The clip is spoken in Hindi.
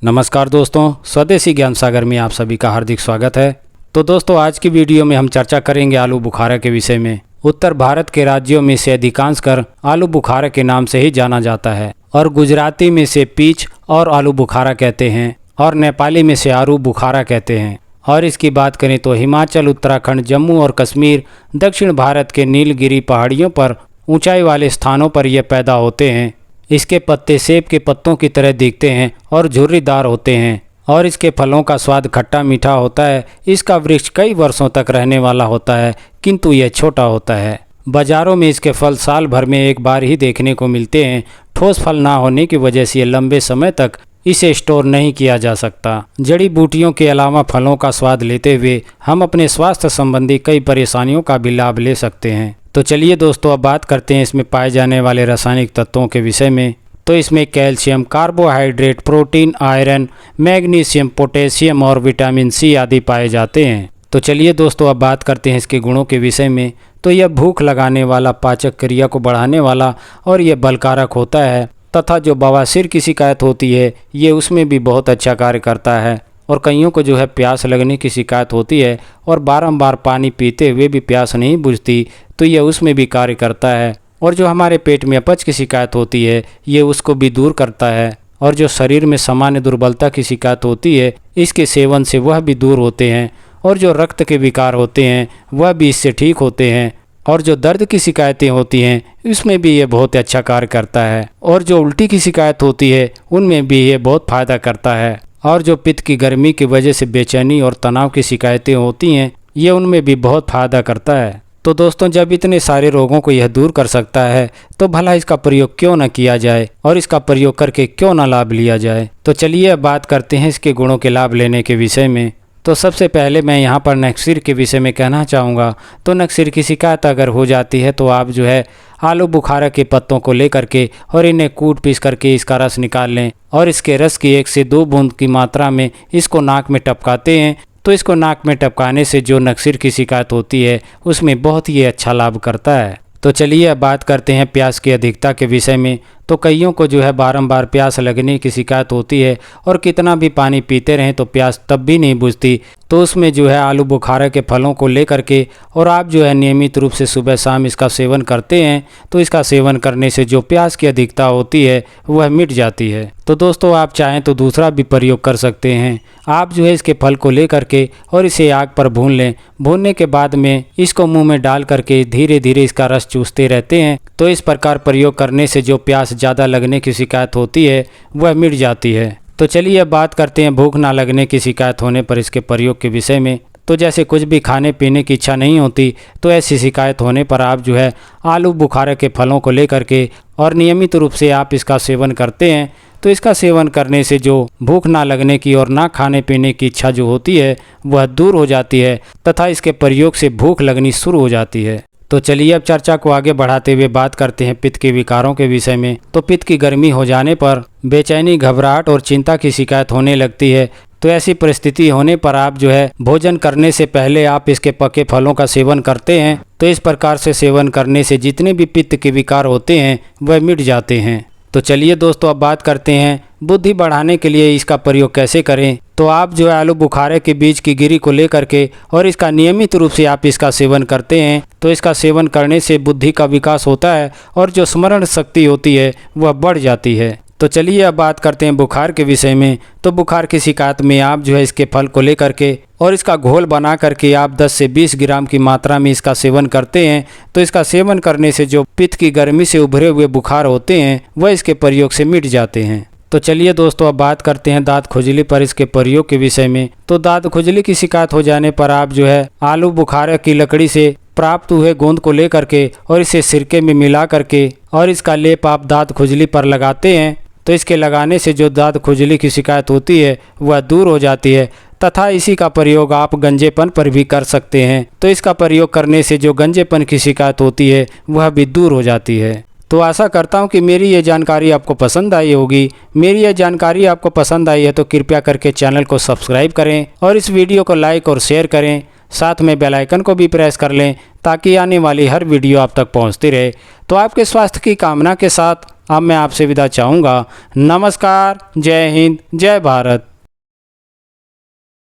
नमस्कार दोस्तों, स्वदेशी ज्ञान सागर में आप सभी का हार्दिक स्वागत है। तो दोस्तों, आज की वीडियो में हम चर्चा करेंगे आलू बुखारा के विषय में। उत्तर भारत के राज्यों में से अधिकांश कर आलू बुखारा के नाम से ही जाना जाता है और गुजराती में से पीच और आलू बुखारा कहते हैं और नेपाली में से आरू बुखारा कहते हैं। और इसकी बात करें तो हिमाचल, उत्तराखंड, जम्मू और कश्मीर, दक्षिण भारत के नीलगिरी पहाड़ियों पर ऊंचाई वाले स्थानों पर ये पैदा होते हैं। इसके पत्ते सेब के पत्तों की तरह दिखते हैं और झुर्रीदार होते हैं और इसके फलों का स्वाद खट्टा मीठा होता है। इसका वृक्ष कई वर्षों तक रहने वाला होता है, किंतु यह छोटा होता है। बाजारों में इसके फल साल भर में एक बार ही देखने को मिलते हैं। ठोस फल ना होने की वजह से लंबे समय तक इसे स्टोर नहीं किया जा सकता। जड़ी बूटियों के अलावा फलों का स्वाद लेते हुए हम अपने स्वास्थ्य संबंधी कई परेशानियों का भी लाभ ले सकते हैं। तो चलिए दोस्तों, अब बात करते हैं इसमें पाए जाने वाले रासायनिक तत्वों के विषय में। तो इसमें calcium, carbohydrate, protein, iron, magnesium, potassium और विटामिन सी आदि पाए जाते हैं। तो चलिए दोस्तों, अब बात करते हैं इसके गुणों के विषय में। तो यह भूख लगाने वाला, पाचक क्रिया को बढ़ाने वाला और यह बलकारक होता है तथा जो बवासीर की शिकायत होती है ये उसमें भी बहुत अच्छा कार्य करता है। और कईयों को जो है प्यास लगने की शिकायत होती है और बारंबार पानी पीते हुए भी प्यास नहीं बुझती, तो यह उसमें भी कार्य करता है। और जो हमारे पेट में अपच की शिकायत होती है ये उसको भी दूर करता है। और जो शरीर में सामान्य दुर्बलता की शिकायत होती है इसके सेवन से वह भी दूर होते हैं। और जो रक्त के विकार होते हैं वह भी इससे ठीक होते हैं। और जो दर्द की शिकायतें होती हैं इसमें भी ये बहुत अच्छा कार्य करता है। और जो उल्टी की शिकायत होती है उनमें भी ये बहुत फ़ायदा करता है। और जो पित्त की गर्मी की वजह से बेचैनी और तनाव की शिकायतें होती हैं ये उनमें भी बहुत फ़ायदा करता है। तो दोस्तों, जब इतने सारे रोगों को यह दूर कर सकता है तो भला इसका प्रयोग क्यों न किया जाए और इसका प्रयोग करके क्यों न लाभ लिया जाए। तो चलिए अब बात करते हैं इसके गुणों के लाभ लेने के विषय में। तो सबसे पहले मैं यहाँ पर नक्सीर के विषय में कहना चाहूँगा। तो नक्सीर की शिकायत अगर हो जाती है तो आप जो है आलू बुखारा के पत्तों को लेकर के और इन्हें कूट पीस करके इसका रस निकाल लें और इसके रस की 1 से 2 बूंद की मात्रा में इसको नाक में टपकाते हैं। तो इसको नाक में टपकाने से जो नक्सीर की शिकायत होती है उसमें बहुत ही अच्छा लाभ करता है। तो चलिए अब बात करते हैं प्यास की अधिकता के विषय में। तो कईयों को जो है बारंबार प्यास लगने की शिकायत होती है और कितना भी पानी पीते रहें तो प्यास तब भी नहीं बुझती। तो उसमें जो है आलू बुखारा के फलों को लेकर के और आप जो है नियमित रूप से सुबह शाम इसका सेवन करते हैं तो इसका सेवन करने से जो प्यास की अधिकता होती है वह मिट जाती है। तो दोस्तों, आप चाहें तो दूसरा भी प्रयोग कर सकते हैं। आप जो है इसके फल को लेकर के और इसे आग पर भून लें। भूनने के बाद में इसको मुंह में डाल करके धीरे धीरे इसका रस चूसते रहते हैं। तो इस प्रकार प्रयोग करने से जो प्यास ज़्यादा लगने की शिकायत होती है वह मिट जाती है। तो चलिए अब बात करते हैं भूख ना लगने की शिकायत होने पर इसके प्रयोग के विषय में। तो जैसे कुछ भी खाने पीने की इच्छा नहीं होती तो ऐसी शिकायत होने पर आप जो है आलू बुखारा के फलों को लेकर के और नियमित रूप से आप इसका सेवन करते हैं तो इसका सेवन करने से जो भूख ना लगने की और ना खाने पीने की इच्छा जो होती है वह दूर हो जाती है तथा इसके प्रयोग से भूख लगनी शुरू हो जाती है। तो चलिए अब चर्चा को आगे बढ़ाते हुए बात करते हैं पित्त के विकारों के विषय में। तो पित्त की गर्मी हो जाने पर बेचैनी, घबराहट और चिंता की शिकायत होने लगती है। तो ऐसी परिस्थिति होने पर आप जो है भोजन करने से पहले आप इसके पके फलों का सेवन करते हैं। तो इस प्रकार से सेवन करने से जितने भी पित्त के विकार होते हैं वह मिट जाते हैं। तो चलिए दोस्तों, अब बात करते हैं बुद्धि बढ़ाने के लिए इसका प्रयोग कैसे करें। तो आप जो है आलू बुखारे के बीज की गिरी को लेकर के और इसका नियमित रूप से आप इसका सेवन करते हैं तो इसका सेवन करने से बुद्धि का विकास होता है और जो स्मरण शक्ति होती है वह बढ़ जाती है। तो चलिए अब बात करते हैं बुखार के विषय में। तो बुखार की शिकायत में आप जो है इसके फल को लेकर के और इसका घोल बना करके आप 10 से 20 ग्राम की मात्रा में इसका सेवन करते हैं तो इसका सेवन करने से जो पित्त की गर्मी से उभरे हुए बुखार होते हैं वह इसके प्रयोग से मिट जाते हैं। तो चलिए दोस्तों, अब बात करते हैं दांत खुजली पर इसके प्रयोग के विषय में। तो दांत खुजली की शिकायत हो जाने पर आप जो है आलू बुखारा की लकड़ी से प्राप्त हुए गोंद को लेकर के और इसे सिरके में मिला करके और इसका लेप आप दांत खुजली पर लगाते हैं तो इसके लगाने से जो दांत खुजली की शिकायत होती है वह दूर हो जाती है तथा इसी का प्रयोग आप गंजेपन पर भी कर सकते हैं। तो इसका प्रयोग करने से जो गंजेपन की शिकायत होती है वह भी दूर हो जाती है। तो आशा करता हूँ कि मेरी ये जानकारी आपको पसंद आई होगी। मेरी ये जानकारी आपको पसंद आई है तो कृपया करके चैनल को सब्सक्राइब करें और इस वीडियो को लाइक और शेयर करें। साथ में बेल आइकन को भी प्रेस कर लें ताकि आने वाली हर वीडियो आप तक पहुँचती रहे। तो आपके स्वास्थ्य की कामना के साथ अब मैं आपसे विदा चाहूँगा। नमस्कार, जय हिंद, जय भारत।